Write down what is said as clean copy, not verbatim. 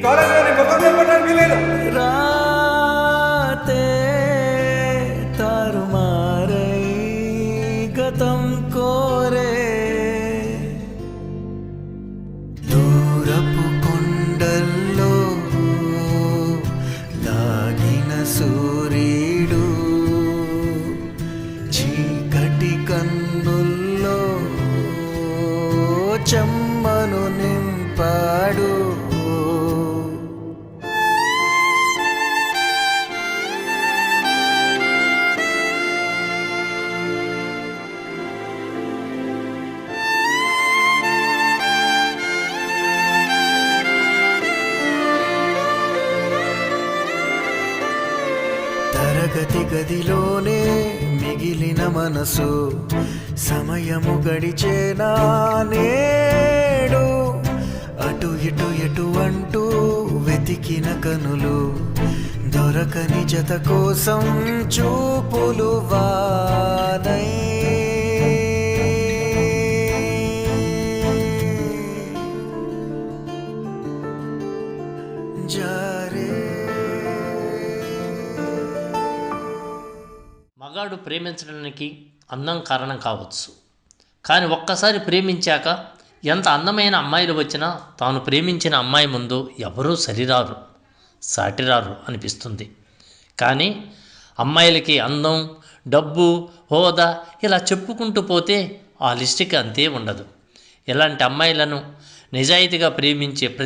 కాలేజీలో మొత్తం చెప్పడానికి వీలేదు. రాతే తారుమారై గతం కోరే దూరపు కొండల్లో దాగిన సూర్యుడు చీకటి కన్నుల్లో చెమ్మను నింపాడు. తరగతి గదిలోనే మిగిలిన మనసు సమయము గడిచేనా నేడు అటు ఇటు ఎటు అంటూ వెతికిన కనులు దొరకని జత కోసం చూపులు వానై జారే. మగాడు ప్రేమించడానికి అందం కారణం కావచ్చు, కానీ ఒక్కసారి ప్రేమించాక ఎంత అందమైన అమ్మాయిలు వచ్చినా తాను ప్రేమించిన అమ్మాయి ముందు ఎవరూ సరిరారు, సాటిరారు అనిపిస్తుంది. కానీ అమ్మాయిలకి అందం, డబ్బు, హోదా ఇలా చెప్పుకుంటూ పోతే ఆ లిస్టుకి అంతే ఉండదు. ఇలాంటి అమ్మాయిలను నిజాయితీగా ప్రేమించే